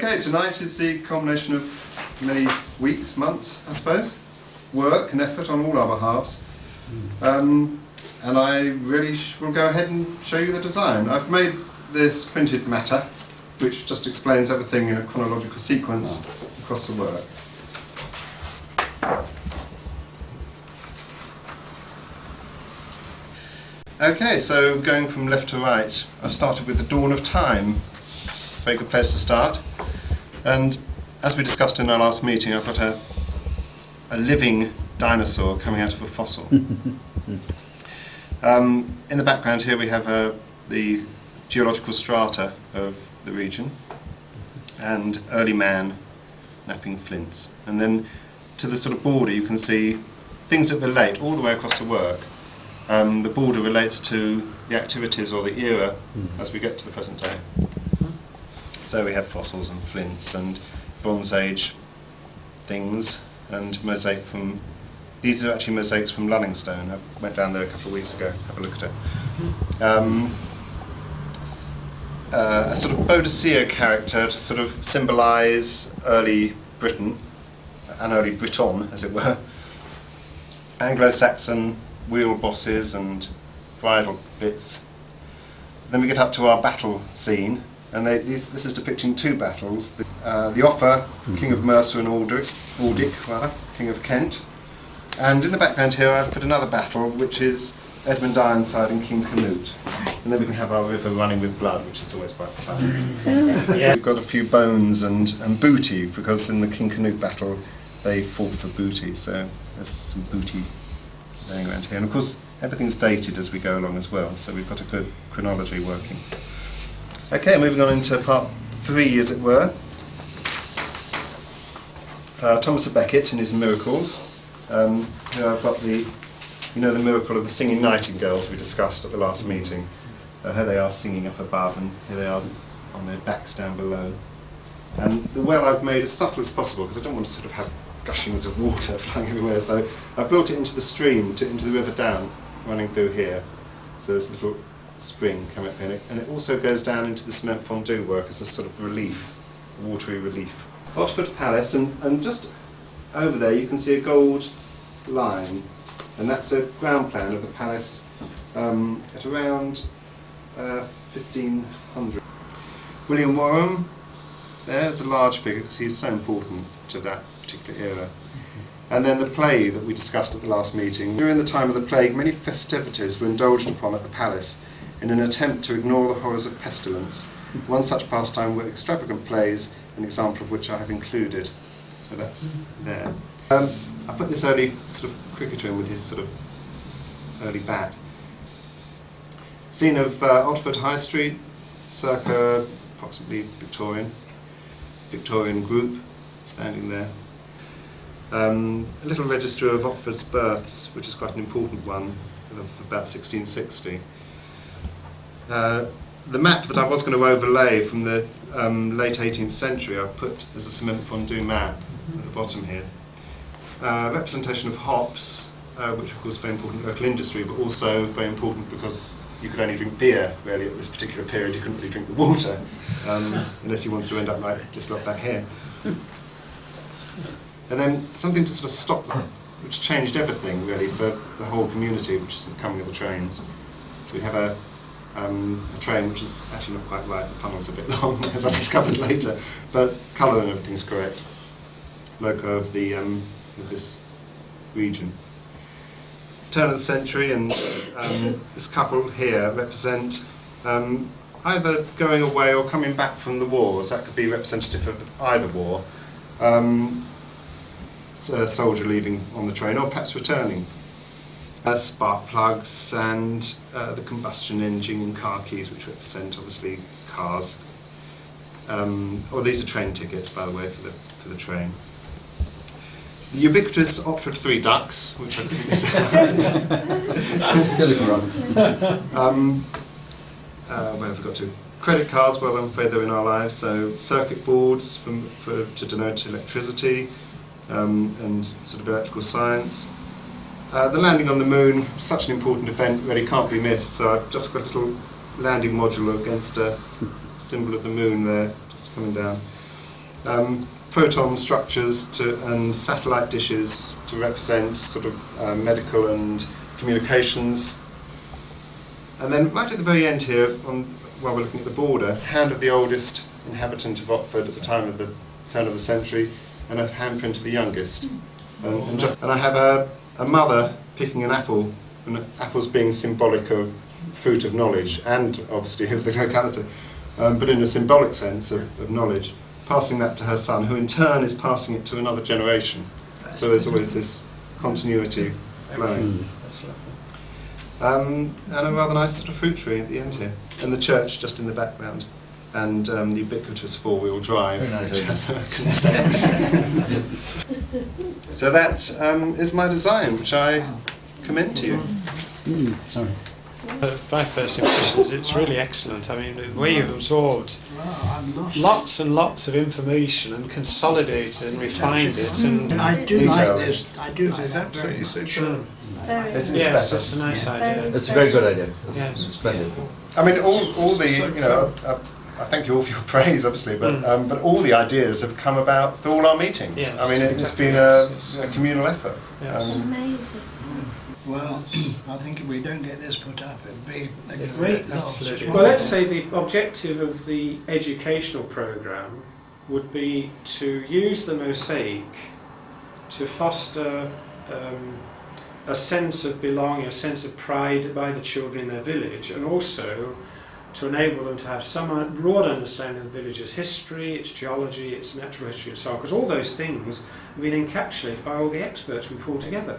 Okay, tonight is the culmination of many weeks, months, I suppose, work and effort on all our behalves. And I really will go ahead and show you the design. I've made this printed matter, which just explains everything in a chronological sequence across the work. Okay, so going from left to right, I've started with the dawn of time. Very good place to start. And as we discussed in our last meeting, I've got a living dinosaur coming out of a fossil. In the background here we have the geological strata of the region and early man napping flints. And then to the sort of border you can see things that relate all the way across the work. The border relates to the activities or the era as we get to the present day. So we have fossils and flints and Bronze Age things and mosaic from... These are actually mosaics from Lullingstone. I went down there a couple of weeks ago, have a look at it. A sort of Boadicea character to sort of symbolise early Britain, and early Briton as it were. Anglo-Saxon wheel bosses and bridle bits. Then we get up to our battle scene, and this is depicting two battles. The Offa, King of Mercia and Aldic, King of Kent. And in the background here I've put another battle, which is Edmund Ironside and King Canute. And then we can have our river running with blood, which is always quite fun. Yeah. We've got a few bones and booty, because in the King Canute battle they fought for booty, so there's some booty going around here. And of course everything's dated as we go along as well, so we've got a good chronology working. Okay, moving on into part 3 as it were. Thomas à Becket and his miracles. Here I've got the miracle of the singing nightingales we discussed at the last meeting. Here they are singing up above, and here they are on their backs down below. And the well I've made as subtle as possible, because I don't want to sort of have gushings of water flying everywhere, so I built it into the stream, into the river down, running through here. So there's a little spring coming up in it, and it also goes down into the cement fondue work as a sort of relief, watery relief. Otford Palace, and just over there you can see a gold line, and that's a ground plan of the palace at around 1500. William Warham, there's a large figure because he's so important to that particular era. And then the play that we discussed at the last meeting. During the time of the plague, many festivities were indulged upon at the palace in an attempt to ignore the horrors of pestilence. One such pastime were extravagant plays, an example of which I have included. So that's there. I put this early sort of cricketer in with his sort of early bat. Scene of Otford High Street, circa approximately Victorian group standing there. A little register of Otford's births, which is quite an important one, of about 1660. The map that I was going to overlay from the late 18th century I've put as a cement fondue map at the bottom here. Representation of hops, which of course is very important in local industry, but also very important because you could only drink beer really at this particular period. You couldn't really drink the water unless you wanted to end up like this lot back here. And then something to sort of stop that, which changed everything really for the whole community, which is the coming of the trains. So we have a train which is actually not quite right, the funnel's a bit long as I discovered later, but colour and everything's correct. Loco of this region. Turn of the century, and this couple here represent either going away or coming back from the wars. That could be representative of either war. A soldier leaving on the train, or perhaps returning. Spark plugs and the combustion engine and car keys, which represent obviously cars. Or these are train tickets, by the way, for the train. The ubiquitous Otford Three Ducks, which I think is where have we got to? Credit cards, well, I'm afraid they're in our lives. So circuit boards to denote electricity and sort of electrical science. The landing on the moon, such an important event, really can't be missed. So I've just got a little landing module against a symbol of the moon there, just coming down. proton structures and satellite dishes to represent sort of medical and communications. And then right at the very end here, while we're looking at the border, hand of the oldest inhabitant of Oxford at the time of the turn of the century, and a handprint of the youngest. And I have a mother picking an apple, and apples being symbolic of fruit of knowledge, and obviously of the locality, but in a symbolic sense of knowledge, passing that to her son, who in turn is passing it to another generation. So there's always this continuity flowing. And a rather nice sort of fruit tree at the end here. And the church just in the background. And the ubiquitous four-wheel drive. So that is my design, which I commend to you. Sorry. My first impressions, it's really excellent. I mean, the way you've absorbed lots and lots of information and consolidated and refined it. And I do like this. I do like that very much. Yes, it's a nice idea. It's a very good idea. Yes. It's splendid. I mean, all the, you know, I thank you all for your praise, obviously, but all the ideas have come about through all our meetings. Yes, I mean, it's been a communal effort. Yes. Amazing. Well, I think if we don't get this put up, it'd be a great loss. Absolutely. Well, let's say the objective of the educational programme would be to use the mosaic to foster a sense of belonging, a sense of pride by the children in their village, and also to enable them to have some broad understanding of the village's history, its geology, its natural history and so on, because all those things have been encapsulated by all the experts we pulled together.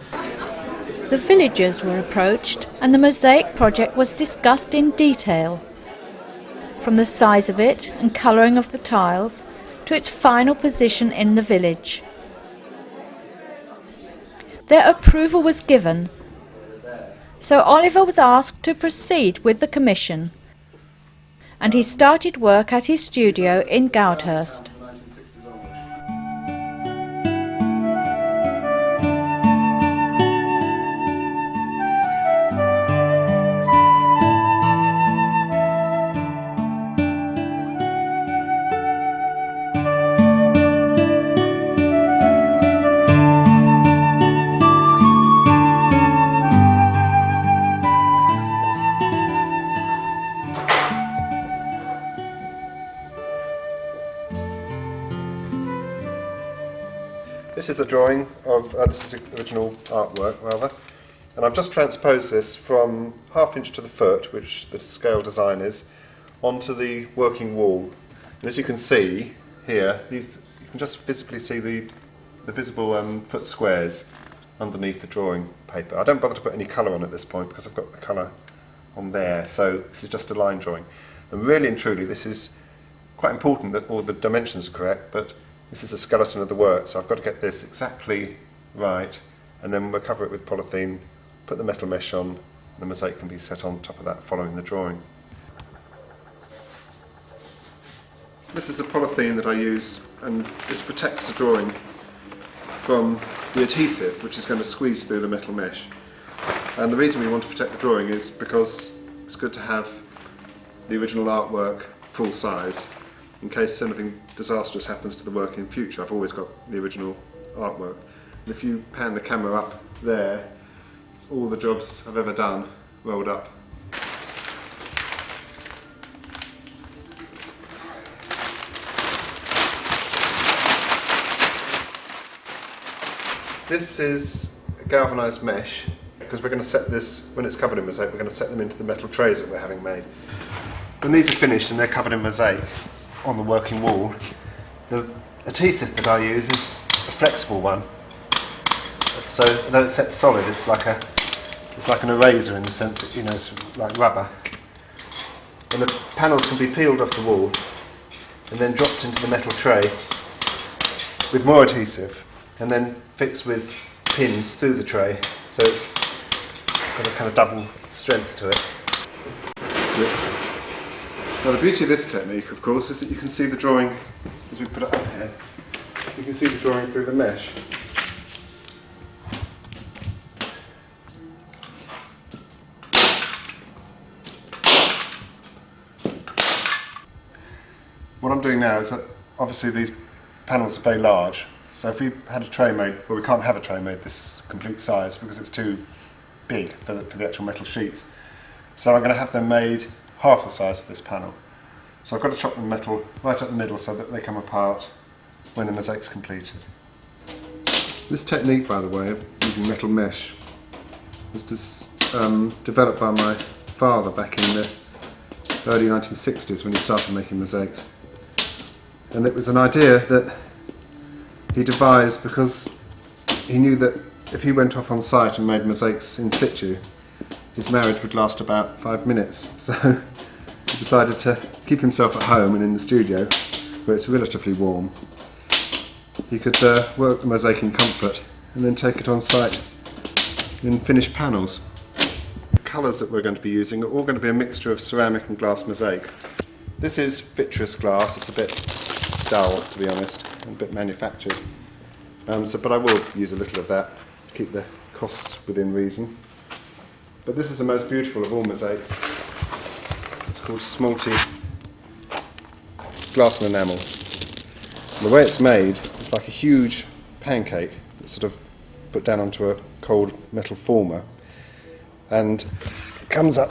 The villagers were approached and the mosaic project was discussed in detail, from the size of it and colouring of the tiles to its final position in the village. Their approval was given, so Oliver was asked to proceed with the commission, and he started work at his studio in Goudhurst. This is a drawing of, this is the original artwork rather, and I've just transposed this from 1/2 inch to the foot, which the scale design is, onto the working wall. And as you can see here, you can just visibly see the visible foot squares underneath the drawing paper. I don't bother to put any colour on at this point because I've got the colour on there, so this is just a line drawing. And really and truly this is quite important that all the dimensions are correct, but this is a skeleton of the work, so I've got to get this exactly right, and then we'll cover it with polythene, put the metal mesh on, and the mosaic can be set on top of that following the drawing. This is a polythene that I use, and this protects the drawing from the adhesive, which is going to squeeze through the metal mesh. And the reason we want to protect the drawing is because it's good to have the original artwork full size, in case anything disastrous happens to the work in future. I've always got the original artwork. And if you pan the camera up there, all the jobs I've ever done rolled up. This is a galvanised mesh, because we're going to set this, when it's covered in mosaic, we're going to set them into the metal trays that we're having made. When these are finished and they're covered in mosaic on the working wall, the adhesive that I use is a flexible one. So though it's set solid, it's like an eraser in the sense that, you know, it's like rubber. And the panels can be peeled off the wall and then dropped into the metal tray with more adhesive, and then fixed with pins through the tray, so it's got a kind of double strength to it. Now the beauty of this technique, of course, is that you can see the drawing, as we put it up here, you can see the drawing through the mesh. What I'm doing now is that obviously these panels are very large. So if we had a tray made, well, we can't have a tray made this complete size because it's too big for the actual metal sheets. So I'm going to have them made half the size of this panel. So I've got to chop the metal right up the middle so that they come apart when the mosaic's completed. This technique, by the way, of using metal mesh was developed by my father back in the early 1960s when he started making mosaics. And it was an idea that he devised because he knew that if he went off on site and made mosaics in situ, his marriage would last about 5 minutes. So he decided to keep himself at home and in the studio, where it's relatively warm. He could work the mosaic in comfort and then take it on site in finished panels. The colours that we're going to be using are all going to be a mixture of ceramic and glass mosaic. This is vitreous glass. It's a bit dull, to be honest, and a bit manufactured. But I will use a little of that to keep the costs within reason. But this is the most beautiful of all mosaics. It's called Smalty Glass and Enamel. And the way it's made, it's like a huge pancake that's sort of put down onto a cold metal former, and it comes up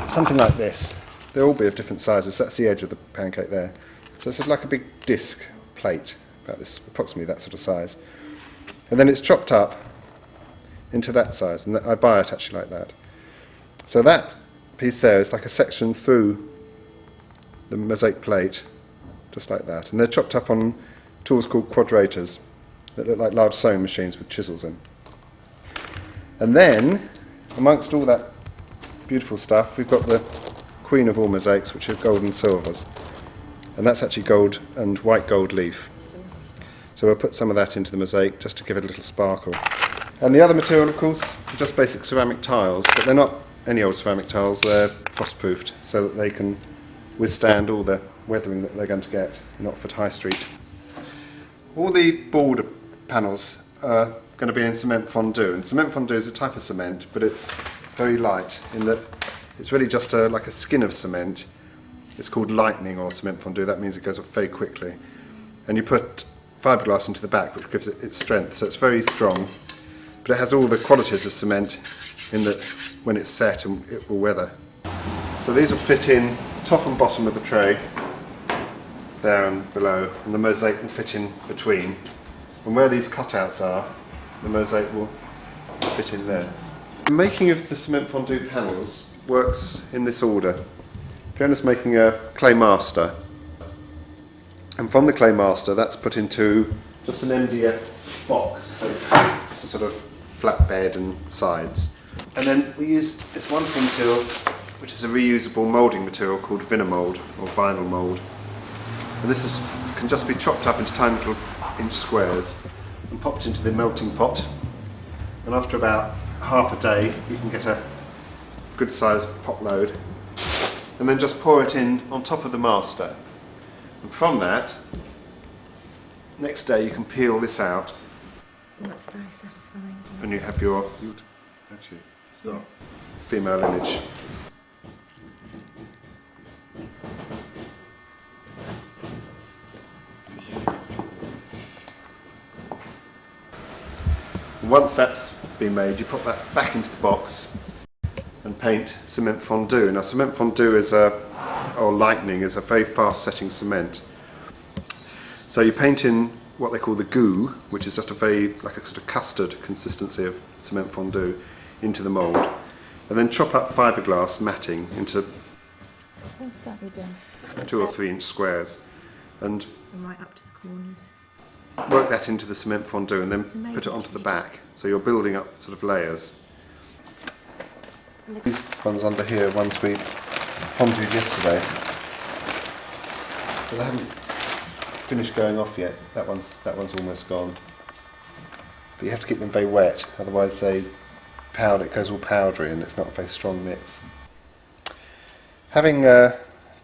something like this. They'll all be of different sizes. That's the edge of the pancake there. So it's like a big disc plate, about this, approximately that sort of size. And then it's chopped up into that size, and I buy it actually like that. So that piece there is like a section through the mosaic plate, just like that. And they're chopped up on tools called quadrators that look like large sewing machines with chisels in. And then, amongst all that beautiful stuff, we've got the queen of all mosaics, which are gold and silvers. And that's actually gold and white gold leaf. So we'll put some of that into the mosaic just to give it a little sparkle. And the other material, of course, are just basic ceramic tiles, but they're not any old ceramic tiles, they're frost-proofed so that they can withstand all the weathering that they're going to get in Oxford High Street. All the border panels are going to be in cement fondue, and cement fondue is a type of cement, but it's very light in that it's really just like a skin of cement. It's called lightning or cement fondue. That means it goes up very quickly. And you put fiberglass into the back, which gives it its strength, so it's very strong, but it has all the qualities of cement in that when it's set and it will weather. So these will fit in top and bottom of the tray, there and below, and the mosaic will fit in between. And where these cutouts are, the mosaic will fit in there. The making of the cement fondue panels works in this order. Fiona's making a clay master, and from the clay master that's put into just an MDF box, basically. It's a sort of flat bed and sides. And then we use this wonderful material, which is a reusable moulding material called Vinamold or vinyl mould. And this can just be chopped up into tiny little inch squares and popped into the melting pot. And after about half a day, you can get a good sized pot load. And then just pour it in on top of the master. And from that, next day you can peel this out. Oh, that's very satisfying, isn't it? And you have your actually it's not female image. Yes. Once that's been made, you put that back into the box and paint cement fondue. Now, cement fondue or lightning is a very fast-setting cement. So you paint in what they call the goo, which is just like a sort of custard consistency of cement fondue, into the mould, and then chop up fiberglass matting into What's that be done? 2 or 3 inch squares, and And right up to the corners. work that into the cement fondue, and then It's amazing. put it onto the back. So you're building up sort of layers. These ones under here, ones we fondued yesterday, but they haven't finished going off yet. That one's almost gone. But you have to keep them very wet, otherwise it goes all powdery and it's not a very strong mix. Having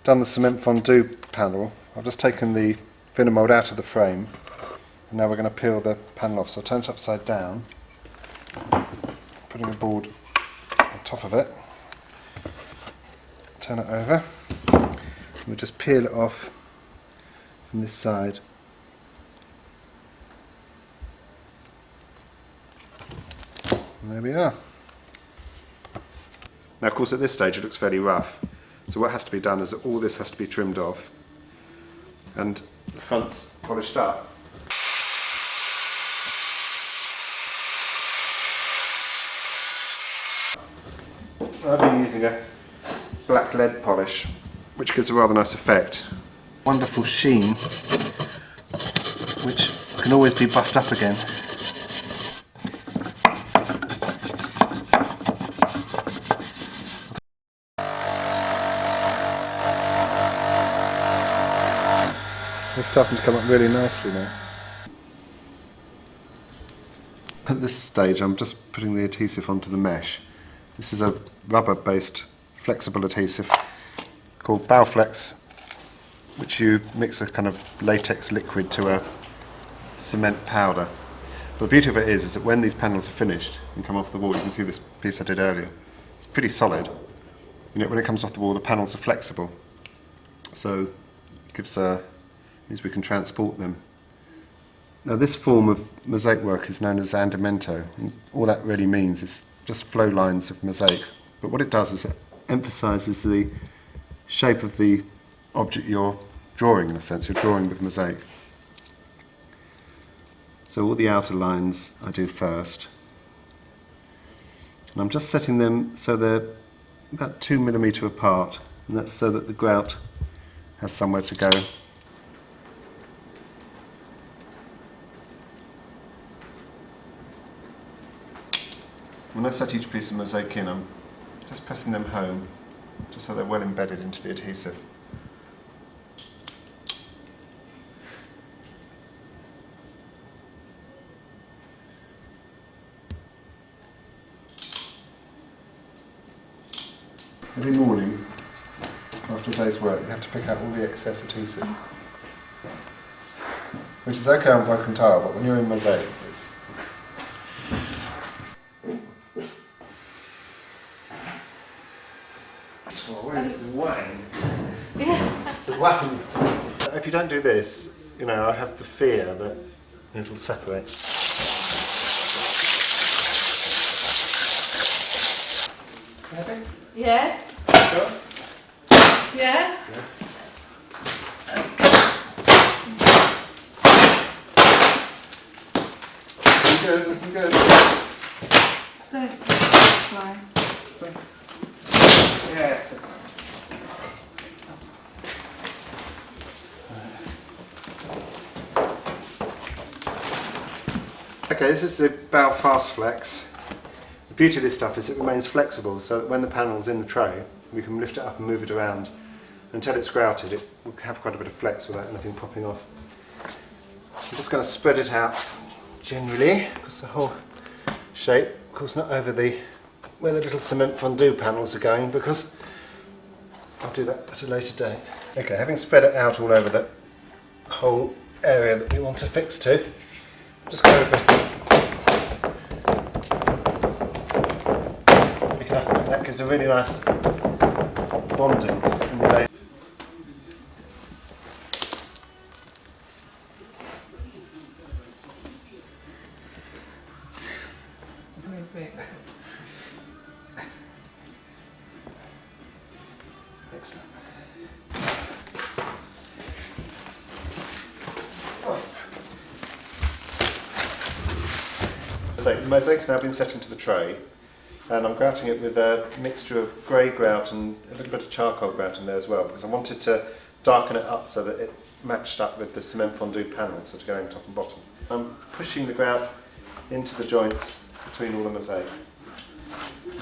done the cement fondue panel, I've just taken the Vinamold out of the frame, and now we're going to peel the panel off. So I'll turn it upside down, putting a board on top of it, turn it over, and we just peel it off from this side And there we are. Now of course at this stage it looks fairly rough, so what has to be done is that all this has to be trimmed off and the front's polished up. I've been using a black lead polish which gives a rather nice effect. Wonderful sheen which can always be buffed up again. It's starting to come up really nicely now. At this stage I'm just putting the adhesive onto the mesh. This is a rubber based flexible adhesive called Bowflex, which you mix a kind of latex liquid to a cement powder. But the beauty of it is that when these panels are finished and come off the wall, you can see this piece I did earlier, it's pretty solid. You know, when it comes off the wall the panels are flexible, so it gives means we can transport them. Now this form of mosaic work is known as Andamento, and all that really means is just flow lines of mosaic, but what it does is it emphasises the shape of the object you're drawing. In a sense, you're drawing with mosaic. So all the outer lines I do first, and I'm just setting them so they're about 2 mm apart, and that's so that the grout has somewhere to go. When I set each piece of mosaic in, I'm just pressing them home, just so they're well embedded into the adhesive. Every morning, after a day's work, you have to pick out all the excess adhesive. Which is okay on broken tile, but when you're in mosaic, it's... Where's the wine? Yeah. It's a wine. If you don't do this, you know, I have the fear that it'll separate. Happy? Yes. Sure? Yeah. Looking good, looking good. Don't fly. So, yes. That's okay, this is the Bow Fast Flex. The beauty of this stuff is it remains flexible, so that when the panel's in the tray, we can lift it up and move it around until it's grouted. It will have quite a bit of flex without anything popping off. I'm just going to spread it out generally across the whole shape. Of course, not over where the little cement fondue panels are going, because I'll do that at a later date. Okay, having spread it out all over the whole area that we want to fix to, just go over. That gives a really nice bonding in the day. Excellent. So the mosaic's now been set into the tray, and I'm grouting it with a mixture of grey grout and a little bit of charcoal grout in there as well, because I wanted to darken it up so that it matched up with the cement fondue panel, so to go in top and bottom. I'm pushing the grout into the joints between all the mosaic.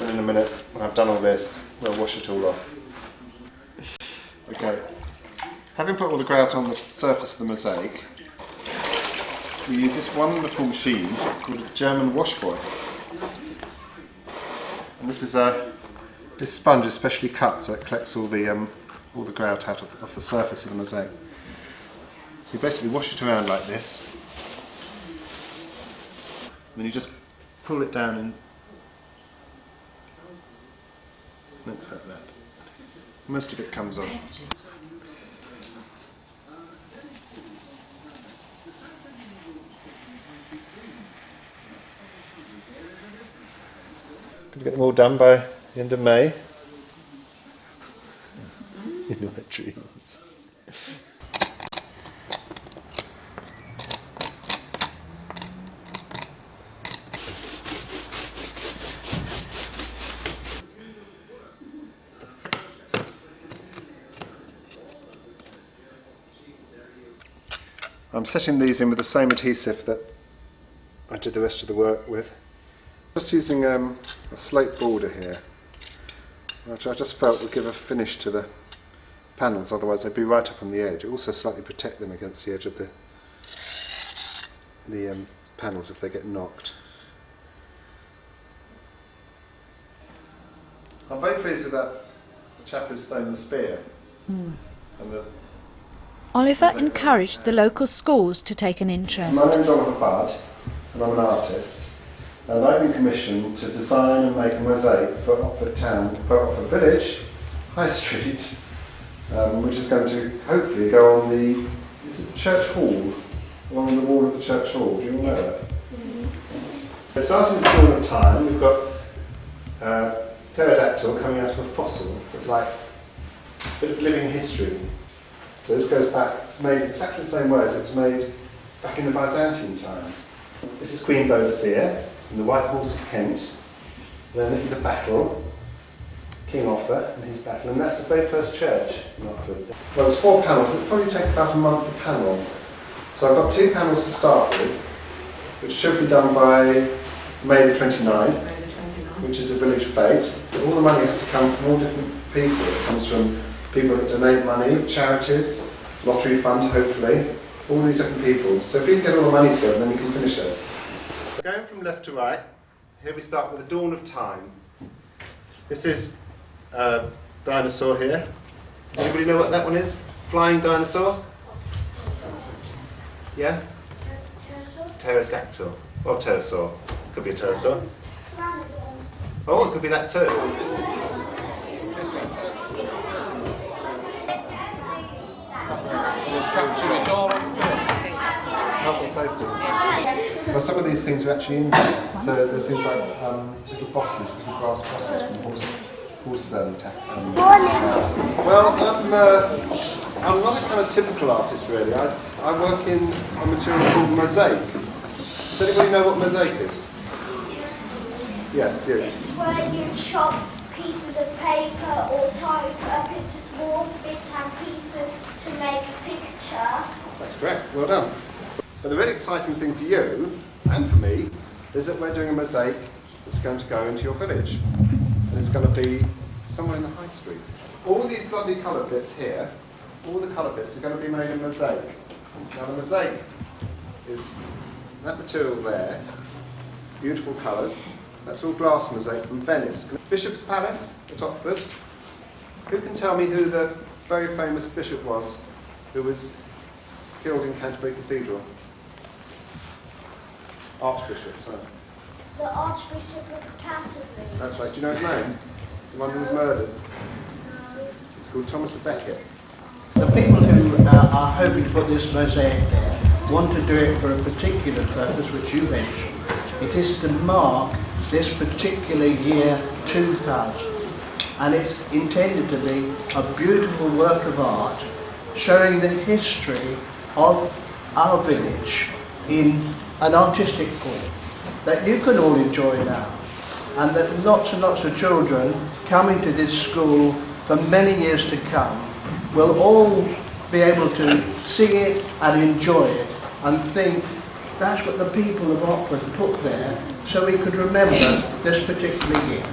And in a minute, when I've done all this, we'll wash it all off. Okay, having put all the grout on the surface of the mosaic, we use this wonderful machine called a German wash boy. And this is this sponge is specially cut so it collects all the grout out of the surface of the mosaic. So you basically wash it around like this, and then you just pull it down and looks like that. Most of it comes off. get them all done by the end of May. In my dreams. I'm setting these in with the same adhesive that I did the rest of the work with. Just using a slate border here, which I just felt would give a finish to the panels, otherwise they'd be right up on the edge. It also slightly protect them against the edge of the panels if they get knocked. I'm very pleased with that chap who's thrown the spear. And the Oliver encouraged the local schools to take an interest. My name's Oliver Budd, and I'm an artist, and I've been commissioned to design and make a mosaic for Oxford Town, for Oxford Village, High Street, which is going to hopefully go on the church hall, along the wall of the church hall. Do you all know that? Mm-hmm. Starting with the dawn of time, we've got pterodactyl coming out of a fossil, so it's like a bit of living history. So this goes back, it's made exactly the same way as it was made back in the Byzantine times. This is Queen Boadicea and the White Horse of Kent. And then this is a battle, King Offa and his battle, and that's the very first church in Oxford. Well, there's 4 panels, it'll probably take about a month a panel. So I've got 2 panels to start with, which should be done by May the 29th, which is a village fete. All the money has to come from all different people. It comes from people that donate money, charities, lottery fund hopefully, all these different people. So if we can get all the money together, then we can finish it. So going from left to right, here we start with the dawn of time. This is a dinosaur here. Does anybody know what that one is? Flying dinosaur? Yeah? Pterodactyl. Or pterosaur. Could be a pterosaur. Oh, it could be that too. Health and safety. Well, some of these things are actually in there. So there are things like little bosses, little brass bosses from horse Well, I'm not a kind of typical artist really. I work in a material called mosaic. Does anybody know what mosaic is? Yes, you. It's where you chop pieces of paper or tie it up into small bits and pieces to make a picture. That's correct, well done. But the really exciting thing for you, and for me, is that we're doing a mosaic that's going to go into your village. And it's going to be somewhere in the high street. All these lovely coloured bits here, all the colour bits are going to be made in mosaic. Now the mosaic is that material there, beautiful colours. That's all glass mosaic from Venice. Bishop's Palace at Oxford. Who can tell me who the very famous bishop was who was killed in Canterbury Cathedral? Archbishop, sorry. The Archbishop of Canterbury. That's right. Do you know his name? The one who was murdered? It's called Thomas à Becket. The people who are hoping to put this mosaic there want to do it for a particular purpose which you mentioned. It is to mark this particular year 2000, and it's intended to be a beautiful work of art showing the history of our village in an artistic form that you can all enjoy now, and that lots and lots of children coming to this school for many years to come will all be able to see it and enjoy it and think that's what the people of Oxford put there so we could remember this particular year.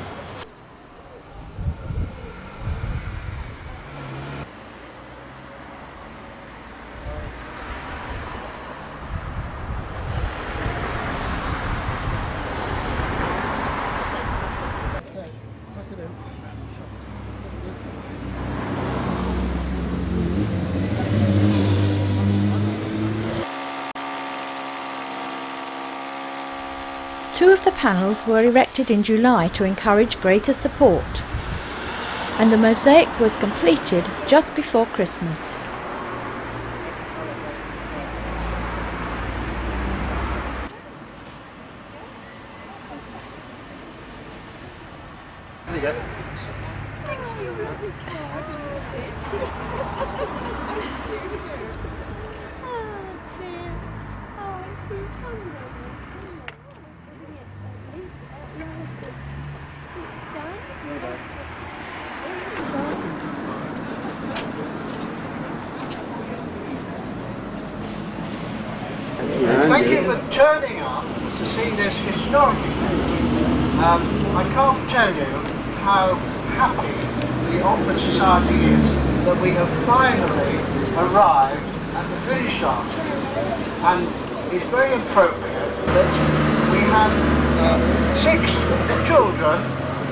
Two of the panels were erected in July to encourage greater support, and the mosaic was completed just before Christmas. Thank you for turning up to see this historic event. I can't tell you how happy the Oxford Society is that we have finally arrived at the finish line. And it's very appropriate that we have 6 children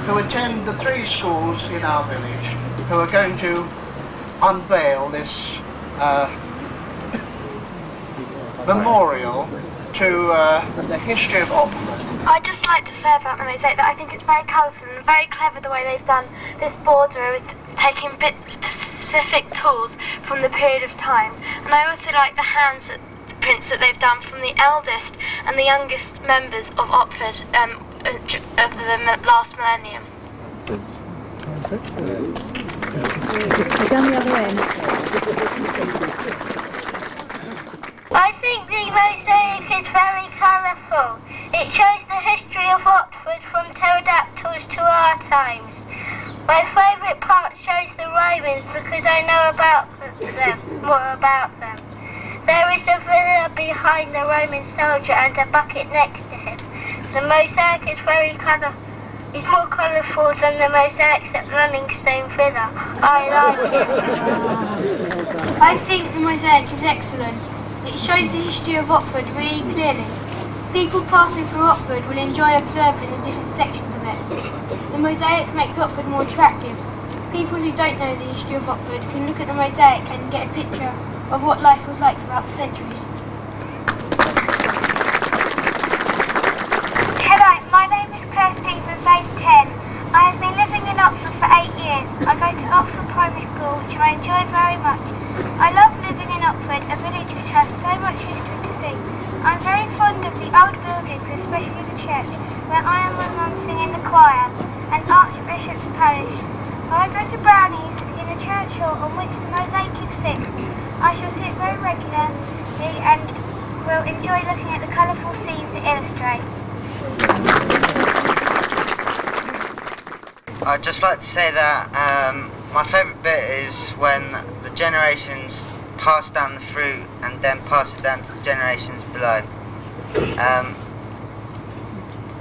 who attend the 3 schools in our village who are going to unveil this memorial to the history of Oxford. I'd just like to say about the mosaic that I think it's very colourful and very clever the way they've done this border with taking specific tools from the period of time. And I also like the prints that they've done from the eldest and the youngest members of Oxford of the last millennium. Down the other end. I think the mosaic is very colourful. It shows the history of Oxford from pterodactyls to our times. My favourite part shows the Romans because I know more about them. There is a villa behind the Roman soldier and a bucket next to him. The mosaic is it's more colourful than the mosaics at Running Stone Villa. I like it. I think the mosaic is excellent. It shows the history of Oxford really clearly. People passing through Oxford will enjoy observing the different sections of it. The mosaic makes Oxford more attractive. People who don't know the history of Oxford can look at the mosaic and get a picture of what life was like throughout the centuries. Hello, my name is Claire Stevens, age 10. I have been living in Oxford for 8 years. I go to Oxford Primary School, which I enjoy very much. I love living in Oxford, a village which has so much history to see. I'm very fond of the old buildings, especially the church, where I and my mum sing in the choir, and Archbishop's Parish. When I go to Brownies, in the church hall on which the mosaic is fixed, I shall sit very regularly and will enjoy looking at the colourful scenes it illustrates. I'd just like to say that my favourite bit is when the generations pass down the fruit and then pass it down to the generations below.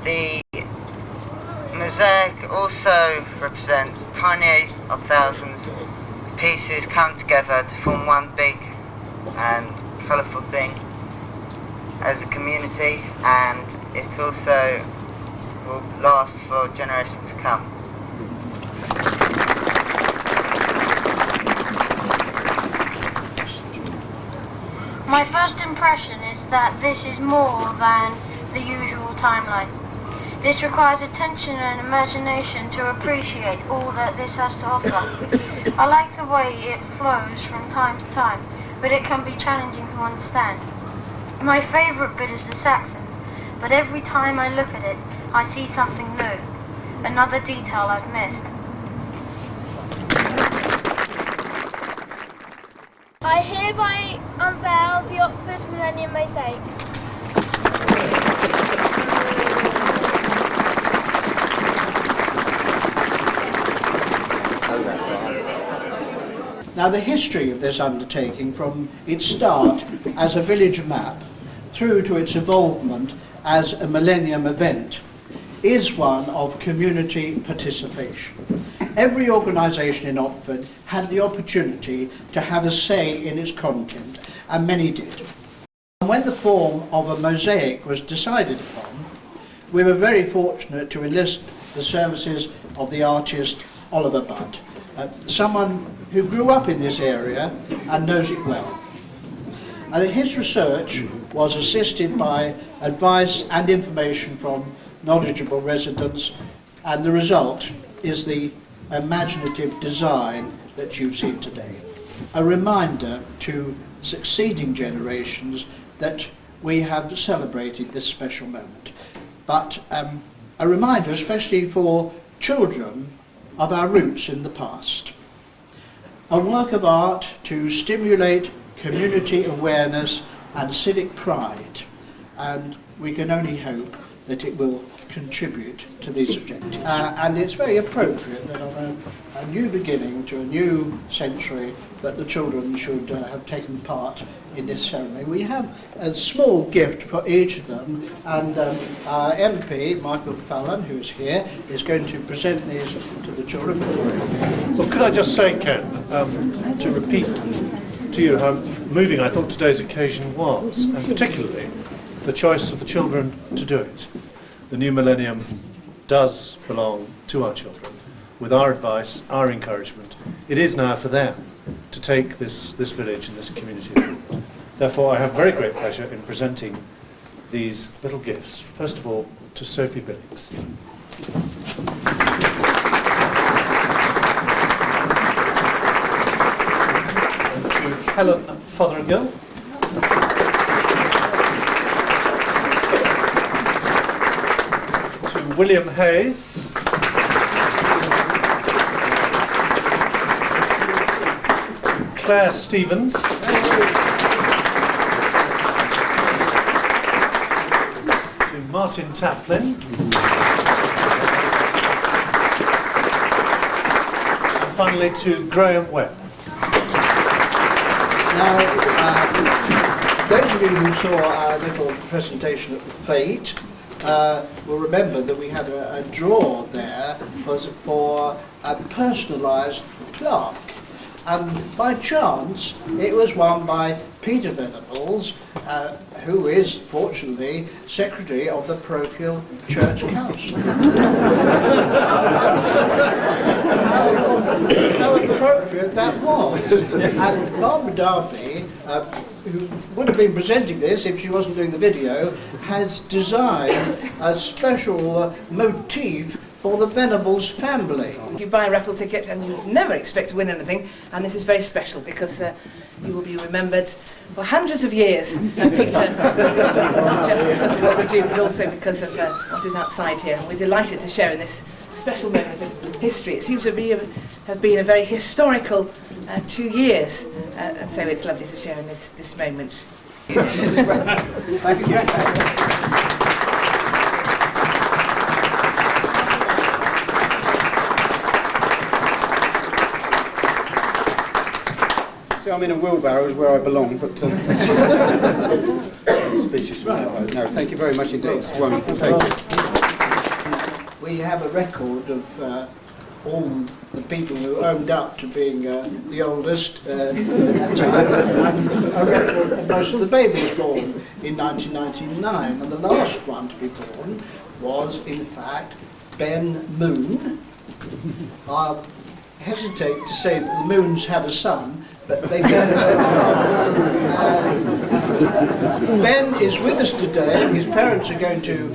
The mosaic also represents tiny of thousands of pieces come together to form one big and colourful thing as a community, and it also will last for generations to come. My first impression is that this is more than the usual timeline. This requires attention and imagination to appreciate all that this has to offer. I like the way it flows from time to time, but it can be challenging to understand. My favourite bit is the Saxons, but every time I look at it, I see something new, another detail I've missed. I hereby unveil the Oxford Millennium Mosaic. Now, the history of this undertaking from its start as a village map through to its involvement as a millennium event is one of community participation. Every organisation in Oxford had the opportunity to have a say in its content, and many did. And when the form of a mosaic was decided upon, we were very fortunate to enlist the services of the artist Oliver Budd, someone who grew up in this area and knows it well. And his research was assisted by advice and information from knowledgeable residents, and the result is the imaginative design that you've seen today. A reminder to succeeding generations that we have celebrated this special moment, but a reminder especially for children of our roots in the past. a work of art to stimulate community awareness and civic pride, and we can only hope that it will contribute to these objectives. And it's very appropriate that on a new beginning to a new century that the children should have taken part in this ceremony. We have a small gift for each of them, and our MP, Michael Fallon, who is here, is going to present these to the children. Well, could I just say, Ken, to repeat to you how moving I thought today's occasion was, and particularly the choice of the children to do it. The new millennium does belong to our children. With our advice, our encouragement, it is now for them to take this village and this community forward. Therefore, I have very great pleasure in presenting these little gifts. First of all, to Sophie Billings. And to Helen Fotheringill. To William Hayes. Claire Stevens. To Martin Taplin. And finally to Graham Webb. Now, those of you who saw our little presentation at the Fete will remember that we had a draw there for a personalised plaque. And by chance, it was won by Peter Venables, who is, fortunately, Secretary of the Parochial Church Council. How appropriate that was. And Barbara Darby, who would have been presenting this if she wasn't doing the video, has designed a special motif for the Venables family. You buy a raffle ticket and you never expect to win anything, and this is very special because you will be remembered for hundreds of years, Peter, not just because of what we do, but also because of what is outside here. And we're delighted to share in this special moment of history. It seems to have been a very historical 2 years, and so it's lovely to share in this moment. Thank you. I'm in a wheelbarrow is where I belong, but speeches. No, thank you very much indeed. It's wonderful. Thank you. We have a record of all the people who owned up to being the oldest at that time, and a record of most of the babies born in 1999, and the last one to be born was, in fact, Ben Moon. I hesitate to say that the Moons had a son, but they don't. Ben is with us today. His parents are going to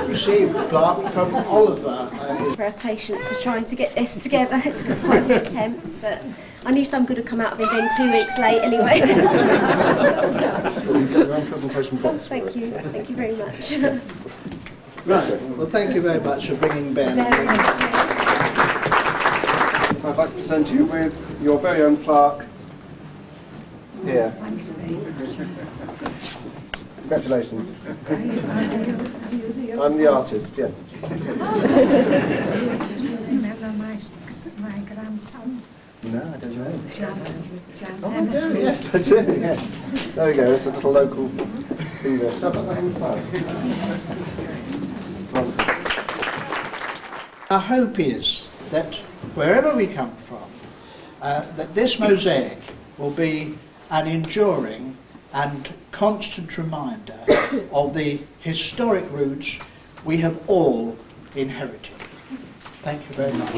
receive the plaque from Oliver. For our patience for trying to get this together. It took us quite a few attempts, but I knew some good would come out of it being 2 weeks late anyway. Thank you. Thank you very much. Right. Well, thank you very much for bringing Ben. I'd like to present you with your very own plaque here. Congratulations. I'm the artist, yeah. Remember my grandson? No, I don't know. Oh, I do, yes, I do, yes. There we go, it's a little local thing there. Shall I put that on the side? Our hope is that wherever we come from, that this mosaic will be an enduring and constant reminder of the historic roots we have all inherited. Thank you very much.